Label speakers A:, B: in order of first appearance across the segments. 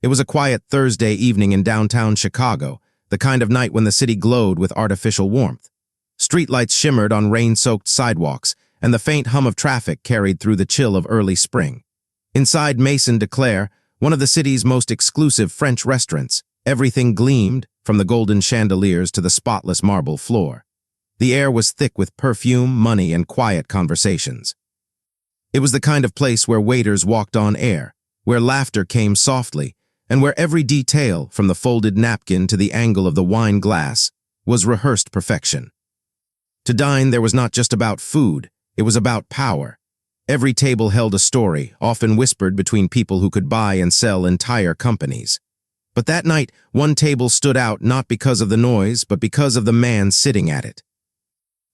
A: It was a quiet Thursday evening in downtown Chicago, the kind of night when the city glowed with artificial warmth. Streetlights shimmered on rain-soaked sidewalks, and the faint hum of traffic carried through the chill of early spring. Inside Maison de Claire, one of the city's most exclusive French restaurants, everything gleamed, from the golden chandeliers to the spotless marble floor. The air was thick with perfume, money, and quiet conversations. It was the kind of place where waiters walked on air, where laughter came softly, and where every detail, from the folded napkin to the angle of the wine glass, was rehearsed perfection. To dine there was not just about food, it was about power. Every table held a story, often whispered between people who could buy and sell entire companies. But that night, one table stood out not because of the noise, but because of the man sitting at it.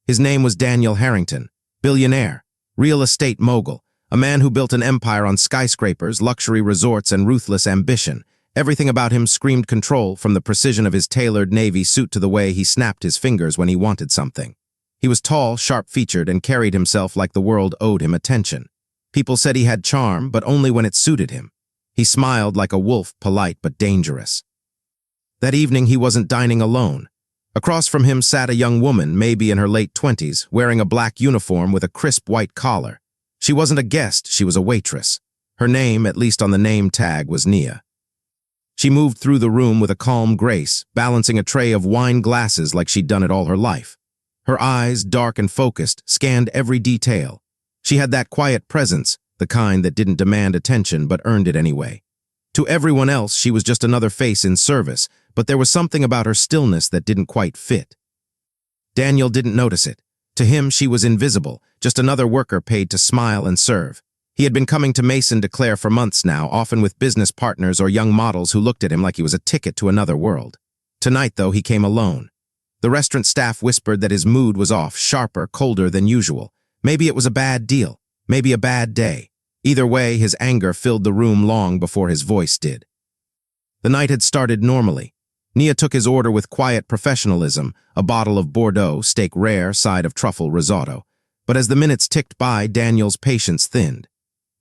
A: His name was Daniel Harrington, billionaire, real estate mogul, a man who built an empire on skyscrapers, luxury resorts, and ruthless ambition. Everything about him screamed control, from the precision of his tailored navy suit to the way he snapped his fingers when he wanted something. He was tall, sharp-featured, and carried himself like the world owed him attention. People said he had charm, but only when it suited him. He smiled like a wolf, polite but dangerous. That evening he wasn't dining alone. Across from him sat a young woman, maybe in her late 20s, wearing a black uniform with a crisp white collar. She wasn't a guest, she was a waitress. Her name, at least on the name tag, was Nia. She moved through the room with a calm grace, balancing a tray of wine glasses like she'd done it all her life. Her eyes, dark and focused, scanned every detail. She had that quiet presence, the kind that didn't demand attention but earned it anyway. To everyone else, she was just another face in service, but there was something about her stillness that didn't quite fit. Daniel didn't notice it. To him, she was invisible, just another worker paid to smile and serve. He had been coming to Maison de Claire for months now, often with business partners or young models who looked at him like he was a ticket to another world. Tonight, though, he came alone. The restaurant staff whispered that his mood was off, sharper, colder than usual. Maybe it was a bad deal, maybe a bad day. Either way, his anger filled the room long before his voice did. The night had started normally. Nia took his order with quiet professionalism, a bottle of Bordeaux, steak rare, side of truffle risotto. But as the minutes ticked by, Daniel's patience thinned.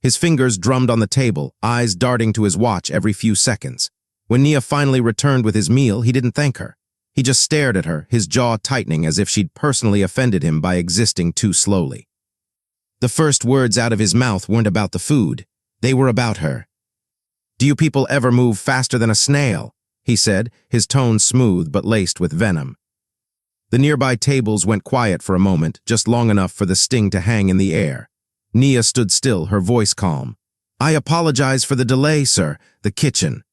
A: His fingers drummed on the table, eyes darting to his watch every few seconds. When Nia finally returned with his meal, he didn't thank her. He just stared at her, his jaw tightening as if she'd personally offended him by existing too slowly. The first words out of his mouth weren't about the food. They were about her. "Do you people ever move faster than a snail?" he said, his tone smooth but laced with venom. The nearby tables went quiet for a moment, just long enough for the sting to hang in the air. Nia stood still, her voice calm. "I apologize for the delay, sir. The kitchen."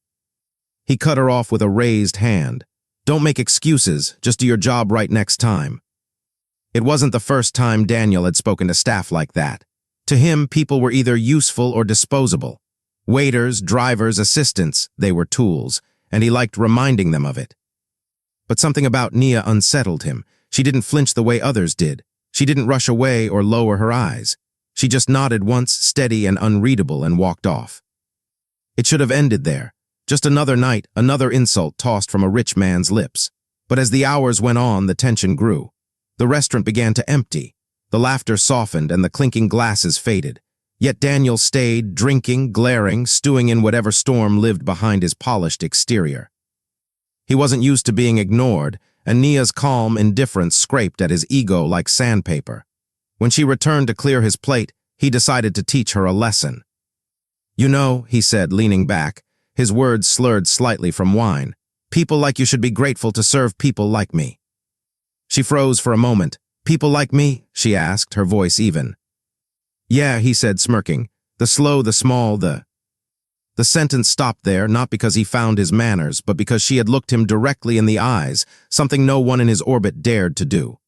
A: He cut her off with a raised hand. "Don't make excuses, just do your job right next time." It wasn't the first time Daniel had spoken to staff like that. To him, people were either useful or disposable. Waiters, drivers, assistants, they were tools, and he liked reminding them of it. But something about Nia unsettled him. She didn't flinch the way others did. She didn't rush away or lower her eyes. She just nodded once, steady and unreadable, and walked off. It should have ended there. Just another night, another insult tossed from a rich man's lips. But as the hours went on, the tension grew. The restaurant began to empty. The laughter softened and the clinking glasses faded. Yet Daniel stayed, drinking, glaring, stewing in whatever storm lived behind his polished exterior. He wasn't used to being ignored, and Nia's calm indifference scraped at his ego like sandpaper. When she returned to clear his plate, he decided to teach her a lesson. "You know," he said, leaning back, his words slurred slightly from wine, "people like you should be grateful to serve people like me." She froze for a moment. "People like me?" she asked, her voice even. "Yeah," he said, smirking. "The slow, the small, the—" The sentence stopped there, not because he found his manners, but because she had looked him directly in the eyes, something no one in his orbit dared to do.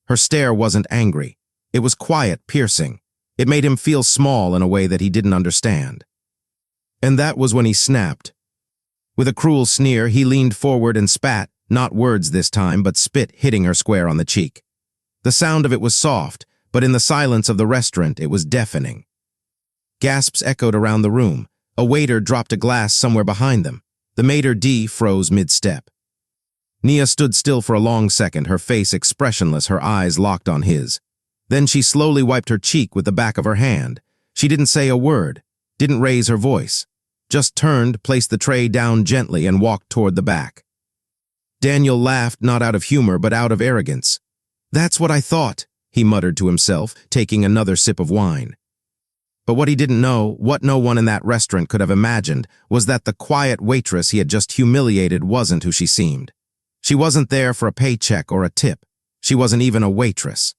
A: Her stare wasn't angry. It was quiet, piercing. It made him feel small in a way that he didn't understand. And that was when he snapped. With a cruel sneer, he leaned forward and spat, not words this time, but spit hitting her square on the cheek. The sound of it was soft, but in the silence of the restaurant, it was deafening. Gasps echoed around the room. A waiter dropped a glass somewhere behind them. The maitre d' froze mid-step. Nia stood still for a long second, her face expressionless, her eyes locked on his. Then she slowly wiped her cheek with the back of her hand. She didn't say a word, didn't raise her voice, just turned, placed the tray down gently, and walked toward the back. Daniel laughed, not out of humor, but out of arrogance. "That's what I thought," he muttered to himself, taking another sip of wine. But what he didn't know, what no one in that restaurant could have imagined, was that the quiet waitress he had just humiliated wasn't who she seemed. She wasn't there for a paycheck or a tip. She wasn't even a waitress.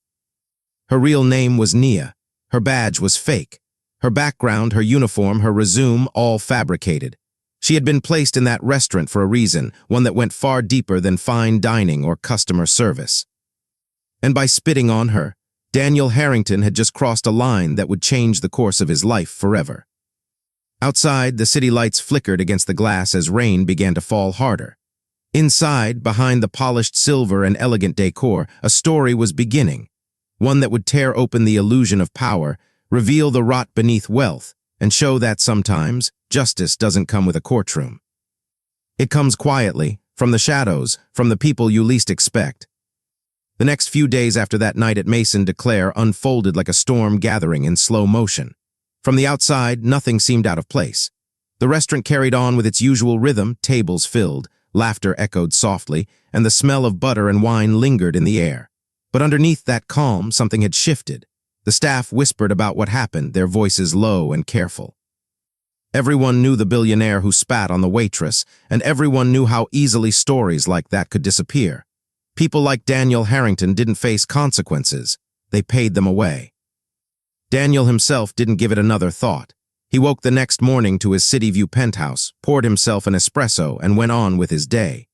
A: Her real name was Nia. Her badge was fake. Her background, her uniform, her resume, all fabricated. She had been placed in that restaurant for a reason, one that went far deeper than fine dining or customer service. And by spitting on her, Daniel Harrington had just crossed a line that would change the course of his life forever. Outside, the city lights flickered against the glass as rain began to fall harder. Inside, behind the polished silver and elegant decor, a story was beginning, one that would tear open the illusion of power, reveal the rot beneath wealth, and show that sometimes justice doesn't come with a courtroom. It comes quietly, from the shadows, from the people you least expect. The next few days after that night at Maison de Claire unfolded like a storm gathering in slow motion. From the outside, nothing seemed out of place. The restaurant carried on with its usual rhythm, tables filled, laughter echoed softly, and the smell of butter and wine lingered in the air. But underneath that calm, something had shifted. The staff whispered about what happened, their voices low and careful. Everyone knew the billionaire who spat on the waitress, and everyone knew how easily stories like that could disappear. People like Daniel Harrington didn't face consequences. They paid them away. Daniel himself didn't give it another thought. He woke the next morning to his City View penthouse, poured himself an espresso, and went on with his day.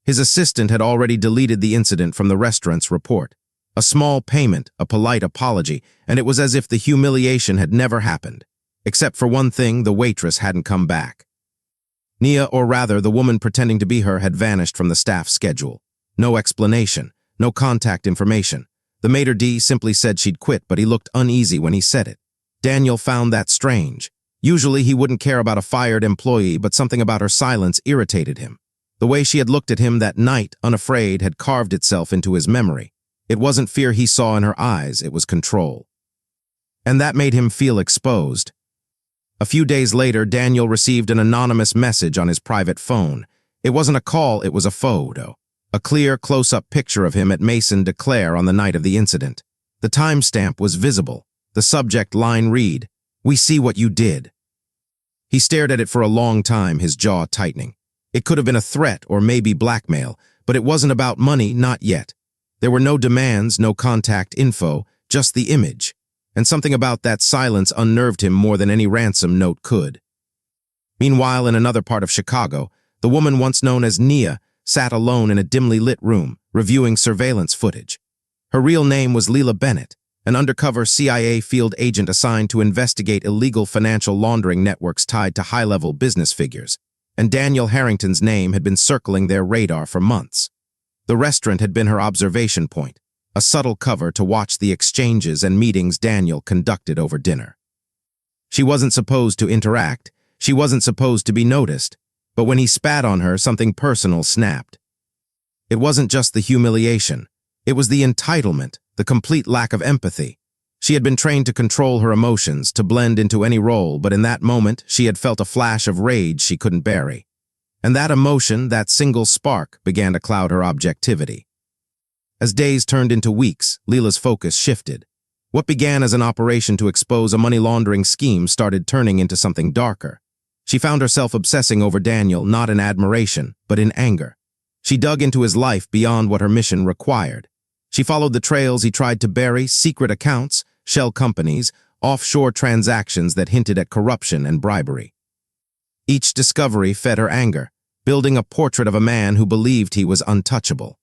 A: His assistant had already deleted the incident from the restaurant's report. A small payment, a polite apology, and it was as if the humiliation had never happened. Except for one thing, the waitress hadn't come back. Nia, or rather, the woman pretending to be her, had vanished from the staff schedule. No explanation, no contact information. The maitre d' simply said she'd quit, but he looked uneasy when he said it. Daniel found that strange. Usually he wouldn't care about a fired employee, but something about her silence irritated him. The way she had looked at him that night, unafraid, had carved itself into his memory. It wasn't fear he saw in her eyes, it was control. And that made him feel exposed. A few days later, Daniel received an anonymous message on his private phone. It wasn't a call, it was a photo. A clear, close-up picture of him at Maison de Claire on the night of the incident. The timestamp was visible. The subject line read, "We see what you did." He stared at it for a long time, his jaw tightening. It could have been a threat or maybe blackmail, but it wasn't about money, not yet. There were no demands, no contact info, just the image. And something about that silence unnerved him more than any ransom note could. Meanwhile, in another part of Chicago, the woman once known as Nia sat alone in a dimly lit room, reviewing surveillance footage. Her real name was Leila Bennett, an undercover CIA field agent assigned to investigate illegal financial laundering networks tied to high-level business figures, and Daniel Harrington's name had been circling their radar for months. The restaurant had been her observation point, a subtle cover to watch the exchanges and meetings Daniel conducted over dinner. She wasn't supposed to interact, she wasn't supposed to be noticed, but when he spat on her, something personal snapped. It wasn't just the humiliation, it was the entitlement, the complete lack of empathy. She had been trained to control her emotions, to blend into any role, but in that moment, she had felt a flash of rage she couldn't bury. And that emotion, that single spark, began to cloud her objectivity. As days turned into weeks, Leila's focus shifted. What began as an operation to expose a money laundering scheme started turning into something darker. She found herself obsessing over Daniel, not in admiration, but in anger. She dug into his life beyond what her mission required. She followed the trails he tried to bury, secret accounts, shell companies, offshore transactions that hinted at corruption and bribery. Each discovery fed her anger, building a portrait of a man who believed he was untouchable.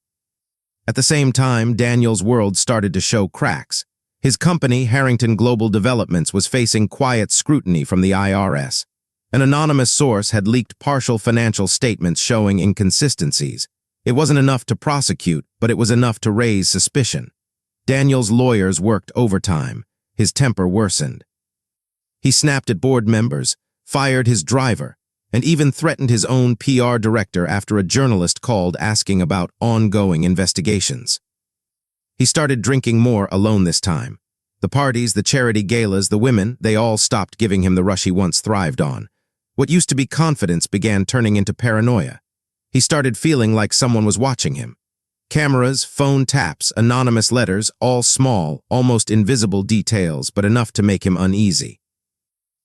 A: At the same time, Daniel's world started to show cracks. His company, Harrington Global Developments, was facing quiet scrutiny from the IRS. An anonymous source had leaked partial financial statements showing inconsistencies. It wasn't enough to prosecute, but it was enough to raise suspicion. Daniel's lawyers worked overtime. His temper worsened. He snapped at board members, fired his driver, and even threatened his own PR director after a journalist called asking about ongoing investigations. He started drinking more alone this time. The parties, the charity galas, the women, they all stopped giving him the rush he once thrived on. What used to be confidence began turning into paranoia. He started feeling like someone was watching him. Cameras, phone taps, anonymous letters, all small, almost invisible details, but enough to make him uneasy.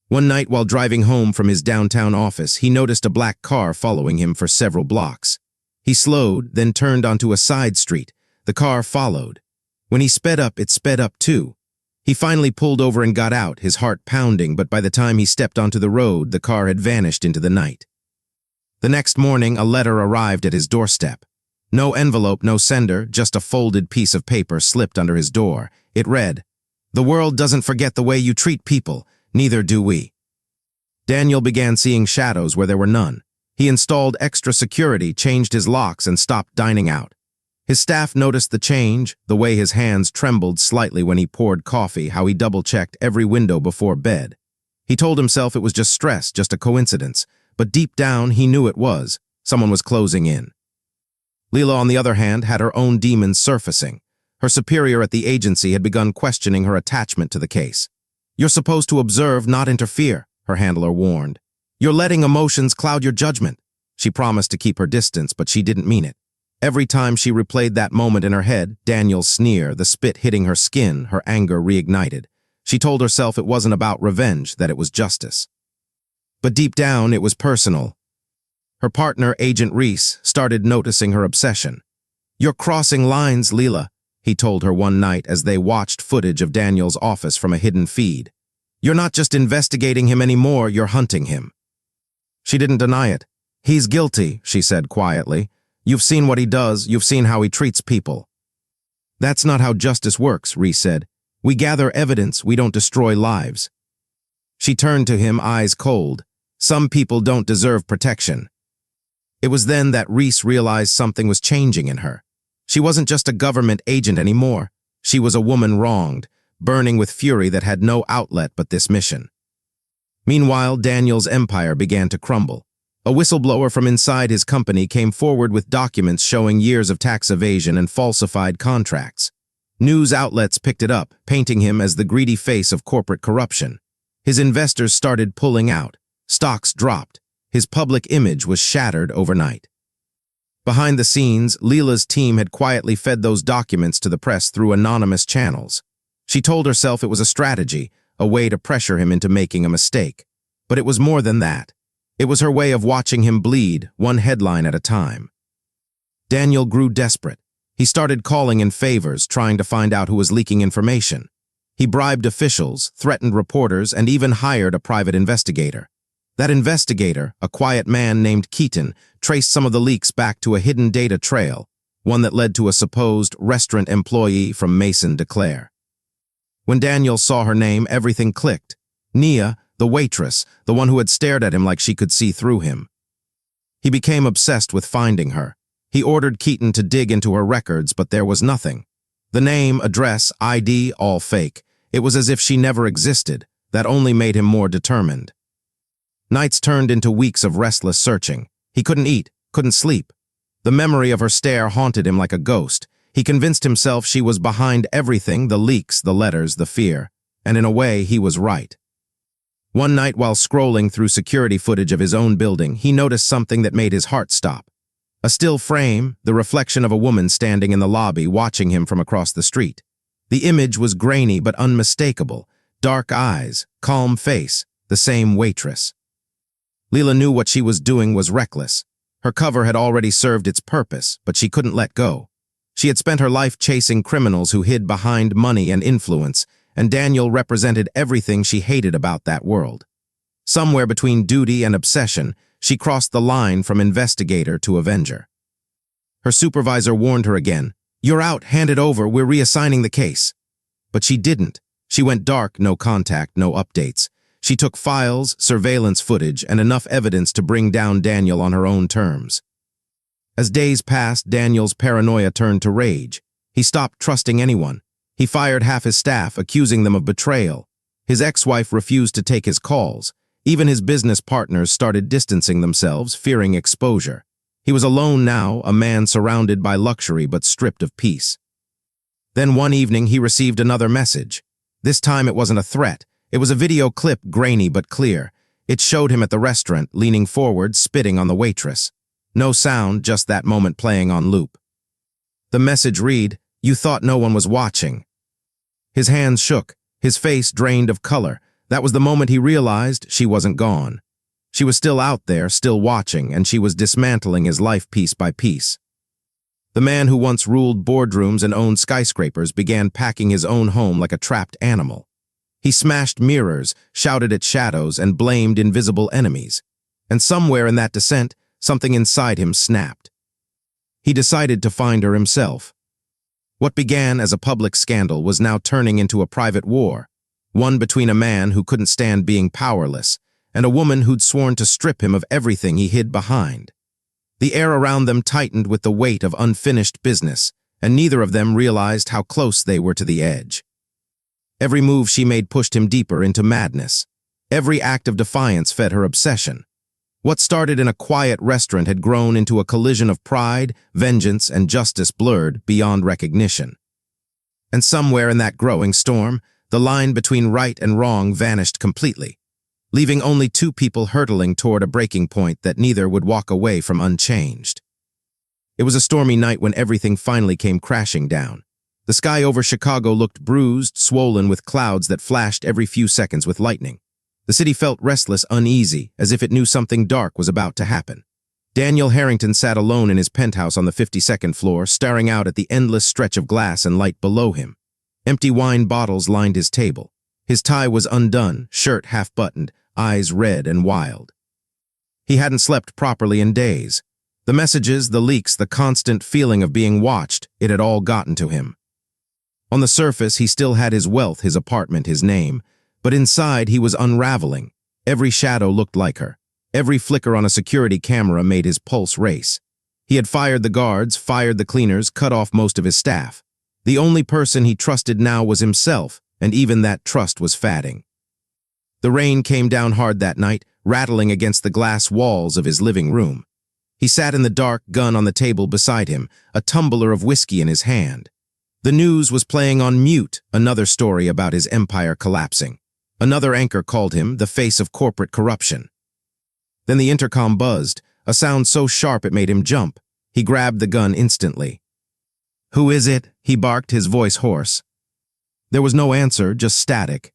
A: One night while driving home from his downtown office, he noticed a black car following him for several blocks. He slowed, then turned onto a side street. The car followed. When he sped up, it sped up too. He finally pulled over and got out, his heart pounding, but by the time he stepped onto the road, the car had vanished into the night. The next morning, a letter arrived at his doorstep. No envelope, no sender, just a folded piece of paper slipped under his door. It read, "The world doesn't forget the way you treat people, neither do we." Daniel began seeing shadows where there were none. He installed extra security, changed his locks, and stopped dining out. His staff noticed the change, the way his hands trembled slightly when he poured coffee, how he double-checked every window before bed. He told himself it was just stress, just a coincidence, but deep down he knew it was. Someone was closing in. Leela, on the other hand, had her own demons surfacing. Her superior at the agency had begun questioning her attachment to the case. "You're supposed to observe, not interfere," her handler warned. "You're letting emotions cloud your judgment." She promised to keep her distance, but she didn't mean it. Every time she replayed that moment in her head, Daniel's sneer, the spit hitting her skin, her anger reignited. She told herself it wasn't about revenge, that it was justice. But deep down, it was personal. Her partner, Agent Reese, started noticing her obsession. "You're crossing lines, Leela," he told her one night as they watched footage of Daniel's office from a hidden feed. "You're not just investigating him anymore, you're hunting him." She didn't deny it. "He's guilty," she said quietly. "You've seen what he does, you've seen how he treats people." "That's not how justice works," Reese said. "We gather evidence, we don't destroy lives." She turned to him, eyes cold. "Some people don't deserve protection." It was then that Reese realized something was changing in her. She wasn't just a government agent anymore. She was a woman wronged, burning with fury that had no outlet but this mission. Meanwhile, Daniel's empire began to crumble. A whistleblower from inside his company came forward with documents showing years of tax evasion and falsified contracts. News outlets picked it up, painting him as the greedy face of corporate corruption. His investors started pulling out. Stocks dropped. His public image was shattered overnight. Behind the scenes, Leela's team had quietly fed those documents to the press through anonymous channels. She told herself it was a strategy, a way to pressure him into making a mistake. But it was more than that. It was her way of watching him bleed, one headline at a time. Daniel grew desperate. He started calling in favors, trying to find out who was leaking information. He bribed officials, threatened reporters, and even hired a private investigator. That investigator, a quiet man named Keaton, traced some of the leaks back to a hidden data trail, one that led to a supposed restaurant employee from Maison de Claire. When Daniel saw her name, everything clicked. Nia, the waitress, the one who had stared at him like she could see through him. He became obsessed with finding her. He ordered Keaton to dig into her records, but there was nothing. The name, address, ID, all fake. It was as if she never existed. That only made him more determined. Nights turned into weeks of restless searching. He couldn't eat, couldn't sleep. The memory of her stare haunted him like a ghost. He convinced himself she was behind everything, the leaks, the letters, the fear. And in a way, he was right. One night while scrolling through security footage of his own building, he noticed something that made his heart stop. A still frame, the reflection of a woman standing in the lobby watching him from across the street. The image was grainy but unmistakable. Dark eyes, calm face, the same waitress. Leela knew what she was doing was reckless. Her cover had already served its purpose, but she couldn't let go. She had spent her life chasing criminals who hid behind money and influence, and Daniel represented everything she hated about that world. Somewhere between duty and obsession, she crossed the line from investigator to avenger. Her supervisor warned her again, "You're out, hand it over, we're reassigning the case." But she didn't. She went dark, no contact, no updates. She took files, surveillance footage, and enough evidence to bring down Daniel on her own terms. As days passed, Daniel's paranoia turned to rage. He stopped trusting anyone. He fired half his staff, accusing them of betrayal. His ex-wife refused to take his calls. Even his business partners started distancing themselves, fearing exposure. He was alone now, a man surrounded by luxury but stripped of peace. Then one evening he received another message. This time it wasn't a threat. It was a video clip, grainy but clear. It showed him at the restaurant, leaning forward, spitting on the waitress. No sound, just that moment playing on loop. The message read, "You thought no one was watching." His hands shook, his face drained of color. That was the moment he realized she wasn't gone. She was still out there, still watching, and she was dismantling his life piece by piece. The man who once ruled boardrooms and owned skyscrapers began packing his own home like a trapped animal. He smashed mirrors, shouted at shadows, and blamed invisible enemies. And somewhere in that descent, something inside him snapped. He decided to find her himself. What began as a public scandal was now turning into a private war, one between a man who couldn't stand being powerless and a woman who'd sworn to strip him of everything he hid behind. The air around them tightened with the weight of unfinished business, and neither of them realized how close they were to the edge. Every move she made pushed him deeper into madness. Every act of defiance fed her obsession. What started in a quiet restaurant had grown into a collision of pride, vengeance, and justice blurred beyond recognition. And somewhere in that growing storm, the line between right and wrong vanished completely, leaving only two people hurtling toward a breaking point that neither would walk away from unchanged. It was a stormy night when everything finally came crashing down. The sky over Chicago looked bruised, swollen with clouds that flashed every few seconds with lightning. The city felt restless, uneasy, as if it knew something dark was about to happen. Daniel Harrington sat alone in his penthouse on the 52nd floor, staring out at the endless stretch of glass and light below him. Empty wine bottles lined his table. His tie was undone, shirt half-buttoned, eyes red and wild. He hadn't slept properly in days. The messages, the leaks, the constant feeling of being watched, it had all gotten to him. On the surface, he still had his wealth, his apartment, his name, but inside he was unraveling. Every shadow looked like her. Every flicker on a security camera made his pulse race. He had fired the guards, fired the cleaners, cut off most of his staff. The only person he trusted now was himself, and even that trust was fading. The rain came down hard that night, rattling against the glass walls of his living room. He sat in the dark, gun on the table beside him, a tumbler of whiskey in his hand. The news was playing on mute, another story about his empire collapsing. Another anchor called him the face of corporate corruption. Then the intercom buzzed, a sound so sharp it made him jump. He grabbed the gun instantly. "Who is it?" he barked, his voice hoarse. There was no answer, just static.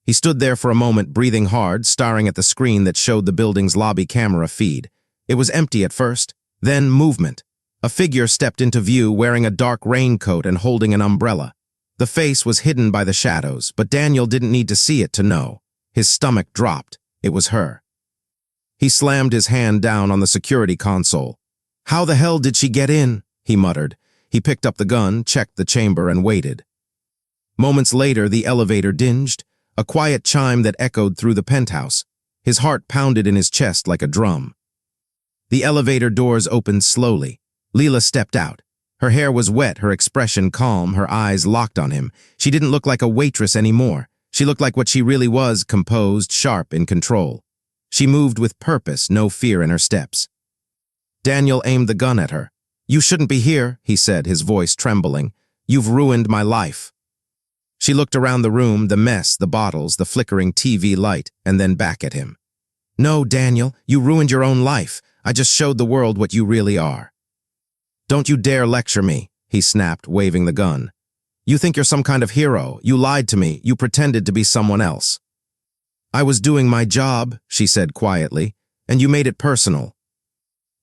A: He stood there for a moment, breathing hard, staring at the screen that showed the building's lobby camera feed. It was empty at first, then movement. A figure stepped into view wearing a dark raincoat and holding an umbrella. The face was hidden by the shadows, but Daniel didn't need to see it to know. His stomach dropped. It was her. He slammed his hand down on the security console. "How the hell did she get in?" he muttered. He picked up the gun, checked the chamber, and waited. Moments later, the elevator dinged, a quiet chime that echoed through the penthouse. His heart pounded in his chest like a drum. The elevator doors opened slowly. Leela stepped out. Her hair was wet, her expression calm, her eyes locked on him. She didn't look like a waitress anymore. She looked like what she really was, composed, sharp, in control. She moved with purpose, no fear in her steps. Daniel aimed the gun at her. "You shouldn't be here," he said, his voice trembling. "You've ruined my life." She looked around the room, the mess, the bottles, the flickering TV light, and then back at him. "No, Daniel, you ruined your own life. I just showed the world what you really are." "Don't you dare lecture me," he snapped, waving the gun. "You think you're some kind of hero. You lied to me. You pretended to be someone else." "I was doing my job," she said quietly, "and you made it personal."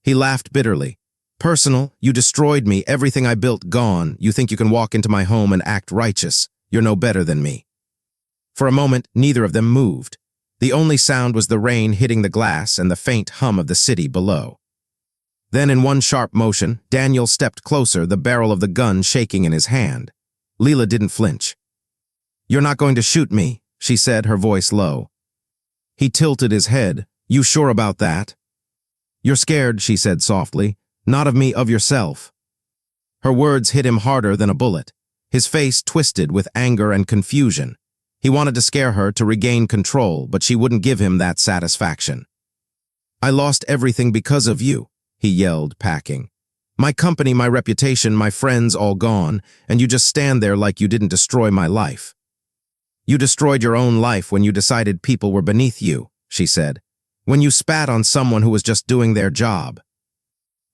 A: He laughed bitterly. "Personal? You destroyed me, everything I built gone. You think you can walk into my home and act righteous. You're no better than me." For a moment, neither of them moved. The only sound was the rain hitting the glass and the faint hum of the city below. Then, in one sharp motion, Daniel stepped closer, the barrel of the gun shaking in his hand. Leela didn't flinch. "You're not going to shoot me," she said, her voice low. He tilted his head. "You sure about that?" "You're scared," she said softly. "Not of me, of yourself." Her words hit him harder than a bullet. His face twisted with anger and confusion. He wanted to scare her, to regain control, but she wouldn't give him that satisfaction. "I lost everything because of you," he yelled, packing. "My company, my reputation, my friends all gone, and you just stand there like you didn't destroy my life. You destroyed your own life when you decided people were beneath you. she said. When you spat on someone who was just doing their job.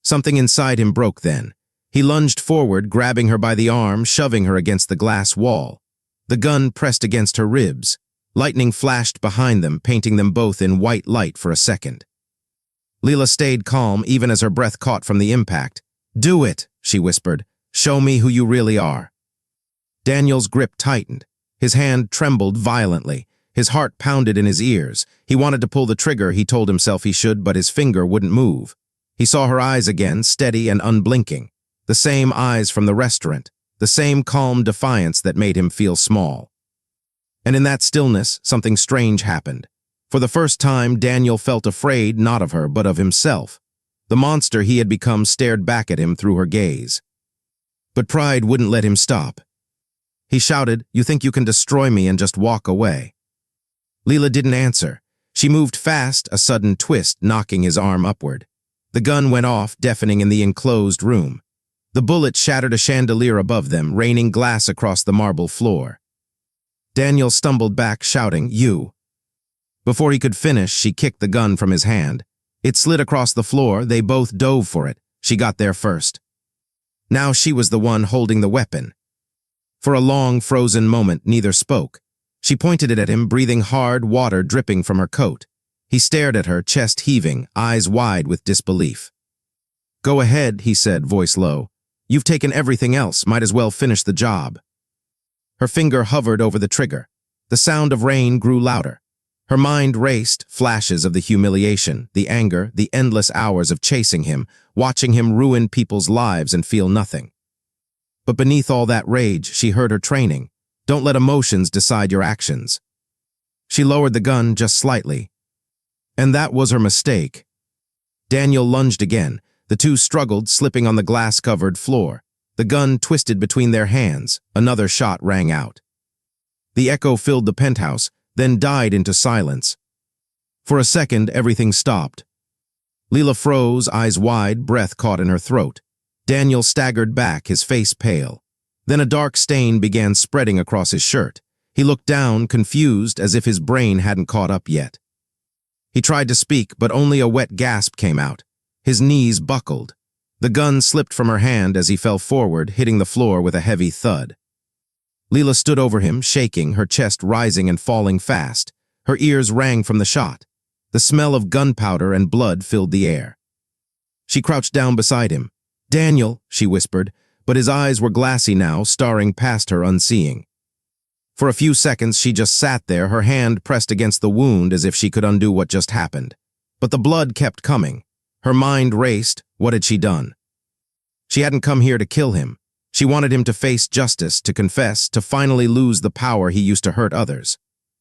A: Something inside him broke then. He lunged forward, grabbing her by the arm, shoving her against the glass wall. The gun pressed against her ribs. Lightning flashed behind them, painting them both in white light for a second. Leela stayed calm even as her breath caught from the impact. "Do it," she whispered. "Show me who you really are." Daniel's grip tightened. His hand trembled violently. His heart pounded in his ears. He wanted to pull the trigger, he told himself he should, but his finger wouldn't move. He saw her eyes again, steady and unblinking. The same eyes from the restaurant. The same calm defiance that made him feel small. And in that stillness, something strange happened. For the first time, Daniel felt afraid not of her, but of himself. The monster he had become stared back at him through her gaze. But pride wouldn't let him stop. He shouted, "You think you can destroy me and just walk away?" Leela didn't answer. She moved fast, a sudden twist knocking his arm upward. The gun went off, deafening in the enclosed room. The bullet shattered a chandelier above them, raining glass across the marble floor. Daniel stumbled back, shouting, "You!" Before he could finish, she kicked the gun from his hand. It slid across the floor. They both dove for it. She got there first. Now she was the one holding the weapon. For a long, frozen moment, neither spoke. She pointed it at him, breathing hard, water dripping from her coat. He stared at her, chest heaving, eyes wide with disbelief. "Go ahead," he said, voice low. "You've taken everything else, might as well finish the job." Her finger hovered over the trigger. The sound of rain grew louder. Her mind raced, flashes of the humiliation, the anger, the endless hours of chasing him, watching him ruin people's lives and feel nothing. But beneath all that rage, she heard her training. Don't let emotions decide your actions. She lowered the gun just slightly. And that was her mistake. Daniel lunged again. The two struggled, slipping on the glass-covered floor. The gun twisted between their hands. Another shot rang out. The echo filled the penthouse, then died into silence. For a second, everything stopped. Leela froze, eyes wide, breath caught in her throat. Daniel staggered back, his face pale. Then a dark stain began spreading across his shirt. He looked down, confused, as if his brain hadn't caught up yet. He tried to speak, but only a wet gasp came out. His knees buckled. The gun slipped from her hand as he fell forward, hitting the floor with a heavy thud. Leela stood over him, shaking, her chest rising and falling fast. Her ears rang from the shot. The smell of gunpowder and blood filled the air. She crouched down beside him. "Daniel," she whispered, but his eyes were glassy now, staring past her unseeing. For a few seconds she just sat there, her hand pressed against the wound as if she could undo what just happened. But the blood kept coming. Her mind raced. What had she done? She hadn't come here to kill him. She wanted him to face justice, to confess, to finally lose the power he used to hurt others.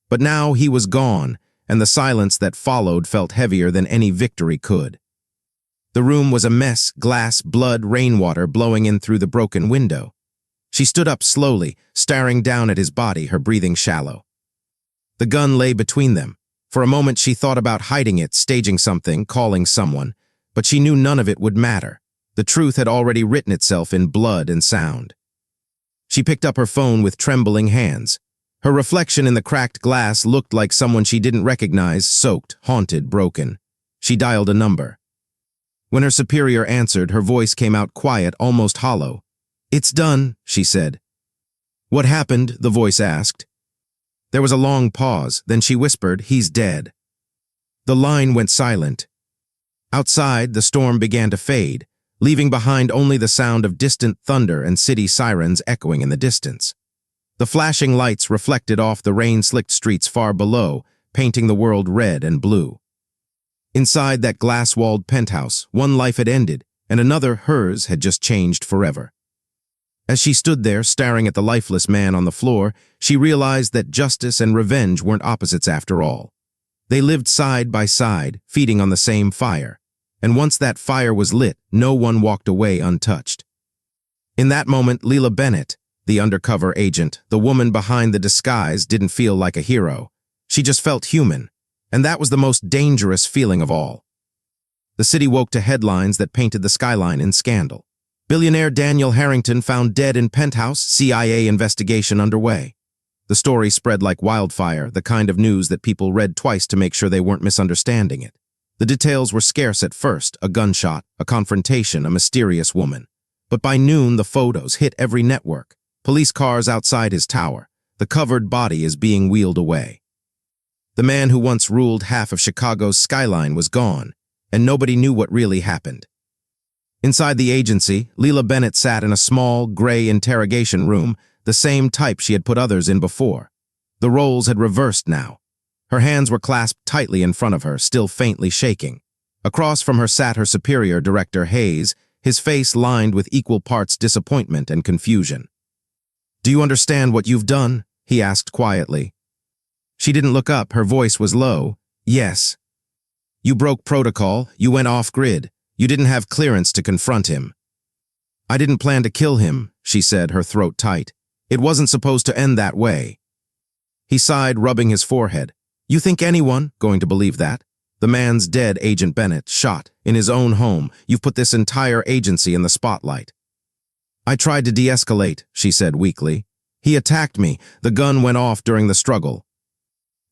A: But now he was gone, and the silence that followed felt heavier than any victory could. The room was a mess, glass, blood, rainwater blowing in through the broken window. She stood up slowly, staring down at his body, her breathing shallow. The gun lay between them. For a moment she thought about hiding it, staging something, calling someone, but she knew none of it would matter. The truth had already written itself in blood and sound. She picked up her phone with trembling hands. Her reflection in the cracked glass looked like someone she didn't recognize, soaked, haunted, broken. She dialed a number. When her superior answered, her voice came out quiet, almost hollow. "It's done," she said. "What happened?" the voice asked. There was a long pause, then she whispered, "He's dead." The line went silent. Outside, the storm began to fade, leaving behind only the sound of distant thunder and city sirens echoing in the distance. The flashing lights reflected off the rain-slicked streets far below, painting the world red and blue. Inside that glass-walled penthouse, one life had ended, and another, hers, had just changed forever. As she stood there, staring at the lifeless man on the floor, she realized that justice and revenge weren't opposites after all. They lived side by side, feeding on the same fire. And once that fire was lit, no one walked away untouched. In that moment, Leela Bennett, the undercover agent, the woman behind the disguise, didn't feel like a hero. She just felt human. And that was the most dangerous feeling of all. The city woke to headlines that painted the skyline in scandal. Billionaire Daniel Harrington found dead in penthouse, CIA investigation underway. The The story spread like wildfire, the kind of news that people read twice to make sure they weren't misunderstanding it. The details were scarce at first, a gunshot, a confrontation, a mysterious woman. But by noon, the photos hit every network. Police cars outside his tower. The covered body is being wheeled away. The man who once ruled half of Chicago's skyline was gone, and nobody knew what really happened. Inside the agency, Leila Bennett sat in a small, gray interrogation room, the same type she had put others in before. The roles had reversed now. Her hands were clasped tightly in front of her, still faintly shaking. Across from her sat her superior, Director Hayes, his face lined with equal parts disappointment and confusion. "Do you understand what you've done?" he asked quietly. She didn't look up, her voice was low. "Yes. You broke protocol, you went off-grid. You didn't have clearance to confront him." "I didn't plan to kill him," she said, her throat tight. "It wasn't supposed to end that way." He sighed, rubbing his forehead. "You think anyone going to believe that? The man's dead, Agent Bennett, shot, in his own home. You've put this entire agency in the spotlight." "I tried to de-escalate," she said weakly. "He attacked me. The gun went off during the struggle."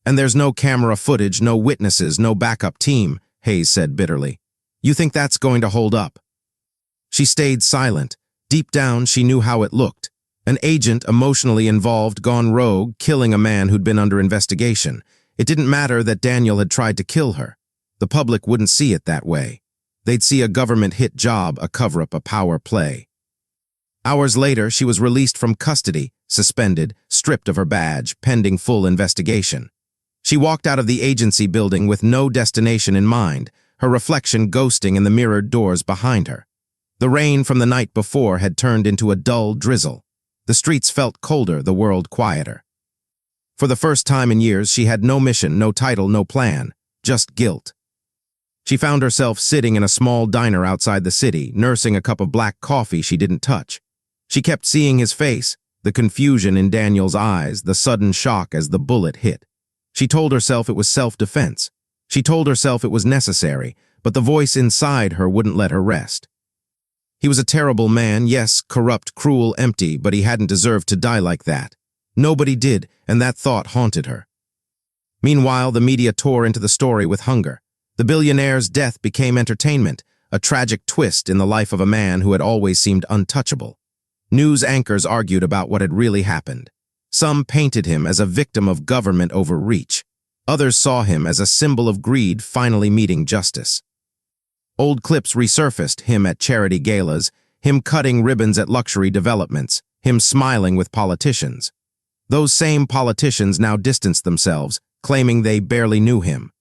A: "And there's no camera footage, no witnesses, no backup team," Hayes said bitterly. "You think that's going to hold up?" She stayed silent. Deep down, she knew how it looked. An agent emotionally involved, gone rogue, killing a man who'd been under investigation. It didn't matter that Daniel had tried to kill her. The public wouldn't see it that way. They'd see a government-hit job, a cover-up, a power play. Hours later, she was released from custody, suspended, stripped of her badge, pending full investigation. She walked out of the agency building with no destination in mind, her reflection ghosting in the mirrored doors behind her. The rain from the night before had turned into a dull drizzle. The streets felt colder, the world quieter. For the first time in years, she had no mission, no title, no plan, just guilt. She found herself sitting in a small diner outside the city, nursing a cup of black coffee she didn't touch. She kept seeing his face, the confusion in Daniel's eyes, the sudden shock as the bullet hit. She told herself it was self-defense. She told herself it was necessary, but the voice inside her wouldn't let her rest. He was a terrible man, yes, corrupt, cruel, empty, but he hadn't deserved to die like that. Nobody did, and that thought haunted her. Meanwhile, the media tore into the story with hunger. The billionaire's death became entertainment, a tragic twist in the life of a man who had always seemed untouchable. News anchors argued about what had really happened. Some painted him as a victim of government overreach. Others saw him as a symbol of greed finally meeting justice. Old clips resurfaced, him at charity galas, him cutting ribbons at luxury developments, him smiling with politicians. Those same politicians now distanced themselves, claiming they barely knew him.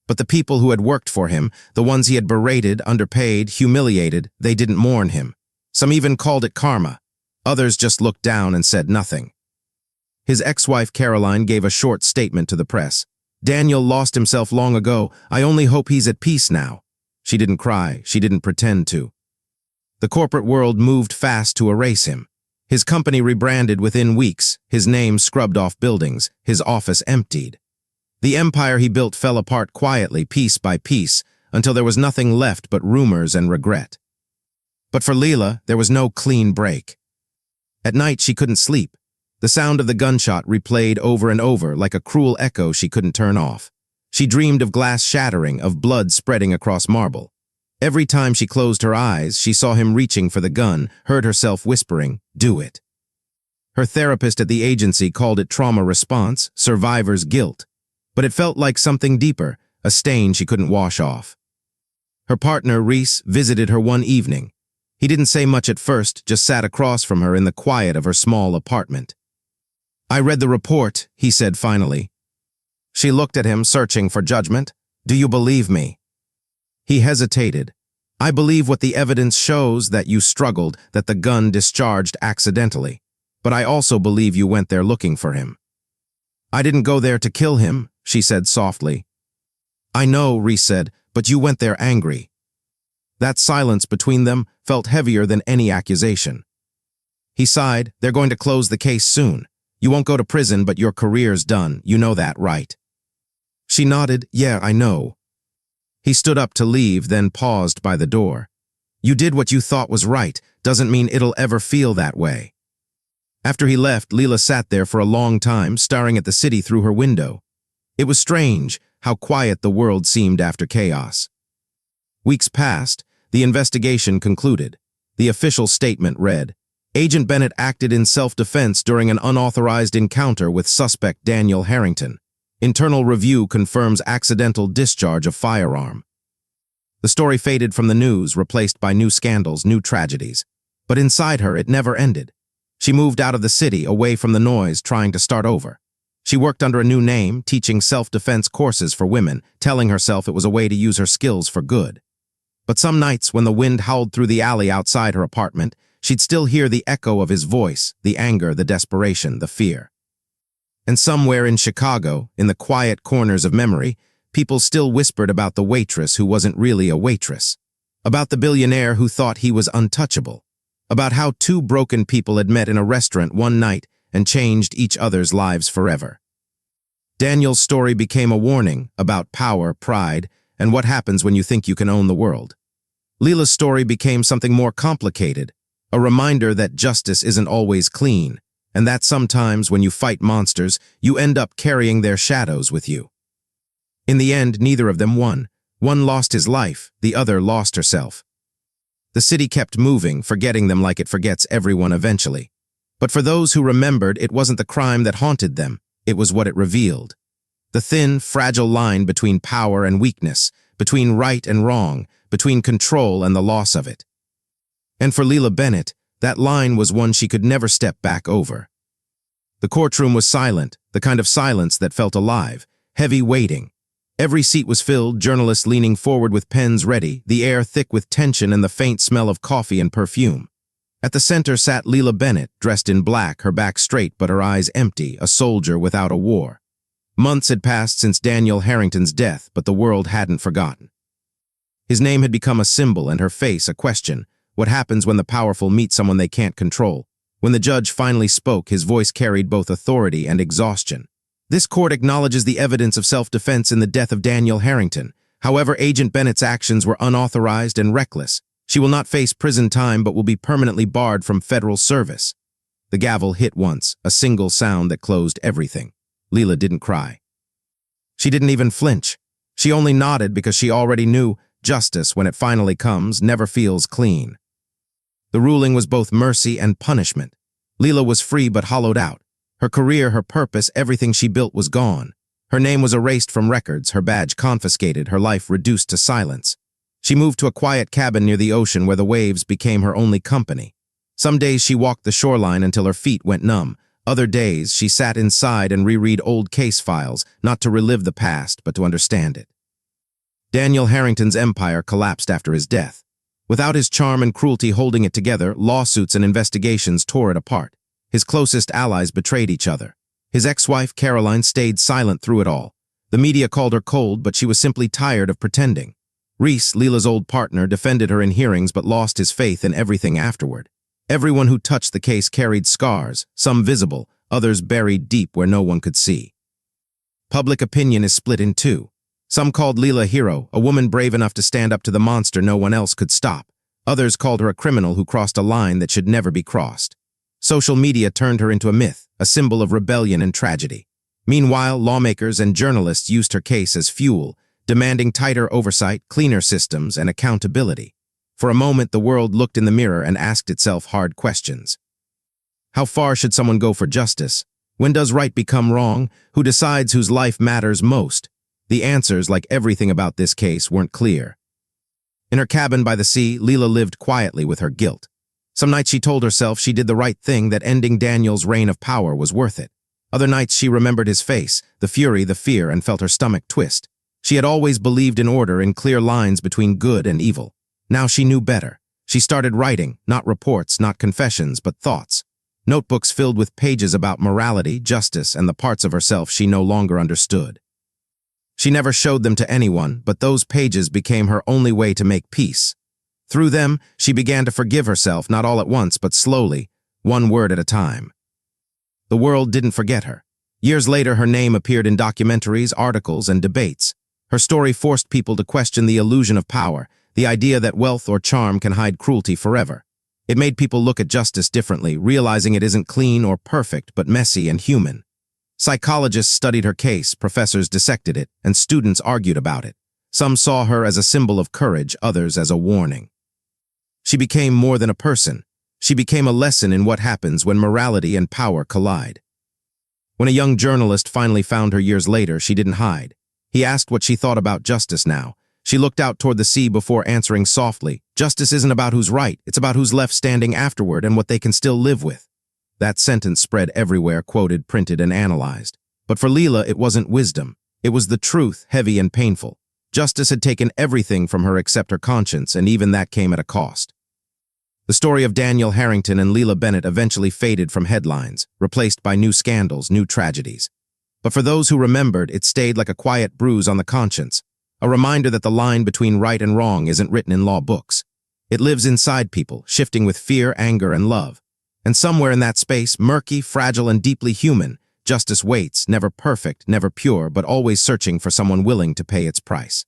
A: But the people who had worked for him, the ones he had berated, underpaid, humiliated, they didn't mourn him. Some even called it karma. Others just looked down and said nothing. His ex-wife Caroline gave a short statement to the press. "Daniel lost himself long ago. I only hope he's at peace now." She didn't cry. She didn't pretend to. The corporate world moved fast to erase him. His company rebranded within weeks, his name scrubbed off buildings, his office emptied. The empire he built fell apart quietly, piece by piece, until there was nothing left but rumors and regret. But for Leila, there was no clean break. At night, she couldn't sleep. The sound of the gunshot replayed over and over like a cruel echo she couldn't turn off. She dreamed of glass shattering, of blood spreading across marble. Every time she closed her eyes, she saw him reaching for the gun, heard herself whispering, "Do it." Her therapist at the agency called it trauma response, survivor's guilt. But it felt like something deeper, a stain she couldn't wash off. Her partner, Reese, visited her one evening. He didn't say much at first, just sat across from her in the quiet of her small apartment. "I read the report," he said finally. She looked at him, searching for judgment. "Do you believe me?" He hesitated. "I believe what the evidence shows, that you struggled, that the gun discharged accidentally. But I also believe you went there looking for him." "I didn't go there to kill him," she said softly. "I know," Reese said, "but you went there angry." That silence between them felt heavier than any accusation. He sighed. "They're going to close the case soon. You won't go to prison, but your career's done. You know that, right?" She nodded. "Yeah, I know." He stood up to leave, then paused by the door. "You did what you thought was right. Doesn't mean it'll ever feel that way." After he left, Leela sat there for a long time, staring at the city through her window. It was strange how quiet the world seemed after chaos. Weeks passed. The investigation concluded. The official statement read, Agent Bennett acted in self-defense during an unauthorized encounter with suspect Daniel Harrington. Internal review confirms accidental discharge of firearm. The story faded from the news, replaced by new scandals, new tragedies. But inside her, it never ended. She moved out of the city, away from the noise, trying to start over. She worked under a new name, teaching self-defense courses for women, telling herself it was a way to use her skills for good. But some nights, when the wind howled through the alley outside her apartment, she'd still hear the echo of his voice, the anger, the desperation, the fear. And somewhere in Chicago, in the quiet corners of memory, people still whispered about the waitress who wasn't really a waitress, about the billionaire who thought he was untouchable, about how two broken people had met in a restaurant one night and changed each other's lives forever. Daniel's story became a warning about power, pride, and what happens when you think you can own the world. Leela's story became something more complicated, a reminder that justice isn't always clean, and that sometimes when you fight monsters, you end up carrying their shadows with you. In the end, neither of them won. One lost his life, the other lost herself. The city kept moving, forgetting them like it forgets everyone eventually. But for those who remembered, it wasn't the crime that haunted them, it was what it revealed. The thin, fragile line between power and weakness, between right and wrong, between control and the loss of it. And for Leela Bennett, that line was one she could never step back over. The courtroom was silent, the kind of silence that felt alive, heavy waiting. Every seat was filled, journalists leaning forward with pens ready, the air thick with tension and the faint smell of coffee and perfume. At the center sat Leela Bennett, dressed in black, her back straight but her eyes empty, a soldier without a war. Months had passed since Daniel Harrington's death, but the world hadn't forgotten. His name had become a symbol and her face a question. What happens when the powerful meet someone they can't control? When the judge finally spoke, his voice carried both authority and exhaustion. This court acknowledges the evidence of self-defense in the death of Daniel Harrington. However, Agent Bennett's actions were unauthorized and reckless. She will not face prison time but will be permanently barred from federal service. The gavel hit once, a single sound that closed everything. Leela didn't cry. She didn't even flinch. She only nodded because she already knew justice, when it finally comes, never feels clean. The ruling was both mercy and punishment. Leela was free but hollowed out. Her career, her purpose, everything she built was gone. Her name was erased from records, her badge confiscated, her life reduced to silence. She moved to a quiet cabin near the ocean where the waves became her only company. Some days she walked the shoreline until her feet went numb. Other days she sat inside and reread old case files, not to relive the past, but to understand it. Daniel Harrington's empire collapsed after his death. Without his charm and cruelty holding it together, lawsuits and investigations tore it apart. His closest allies betrayed each other. His ex-wife, Caroline, stayed silent through it all. The media called her cold, but she was simply tired of pretending. Reese, Leela's old partner, defended her in hearings but lost his faith in everything afterward. Everyone who touched the case carried scars, some visible, others buried deep where no one could see. Public opinion is split in two. Some called Leela a hero, a woman brave enough to stand up to the monster no one else could stop. Others called her a criminal who crossed a line that should never be crossed. Social media turned her into a myth, a symbol of rebellion and tragedy. Meanwhile, lawmakers and journalists used her case as fuel, demanding tighter oversight, cleaner systems, and accountability. For a moment, the world looked in the mirror and asked itself hard questions. How far should someone go for justice? When does right become wrong? Who decides whose life matters most? The answers, like everything about this case, weren't clear. In her cabin by the sea, Leela lived quietly with her guilt. Some nights she told herself she did the right thing, that ending Daniel's reign of power was worth it. Other nights she remembered his face, the fury, the fear, and felt her stomach twist. She had always believed in order, in clear lines between good and evil. Now she knew better. She started writing, not reports, not confessions, but thoughts. Notebooks filled with pages about morality, justice, and the parts of herself she no longer understood. She never showed them to anyone, but those pages became her only way to make peace. Through them, she began to forgive herself, not all at once, but slowly, one word at a time. The world didn't forget her. Years later, her name appeared in documentaries, articles, and debates. Her story forced people to question the illusion of power, the idea that wealth or charm can hide cruelty forever. It made people look at justice differently, realizing it isn't clean or perfect, but messy and human. Psychologists studied her case, professors dissected it, and students argued about it. Some saw her as a symbol of courage, others as a warning. She became more than a person. She became a lesson in what happens when morality and power collide. When a young journalist finally found her years later, she didn't hide. He asked what she thought about justice now. She looked out toward the sea before answering softly, "Justice isn't about who's right, it's about who's left standing afterward and what they can still live with." That sentence spread everywhere, quoted, printed, and analyzed. But for Leela, it wasn't wisdom. It was the truth, heavy and painful. Justice had taken everything from her except her conscience, and even that came at a cost. The story of Daniel Harrington and Leela Bennett eventually faded from headlines, replaced by new scandals, new tragedies. But for those who remembered, it stayed like a quiet bruise on the conscience, a reminder that the line between right and wrong isn't written in law books. It lives inside people, shifting with fear, anger, and love. And somewhere in that space, murky, fragile, and deeply human, justice waits, never perfect, never pure, but always searching for someone willing to pay its price.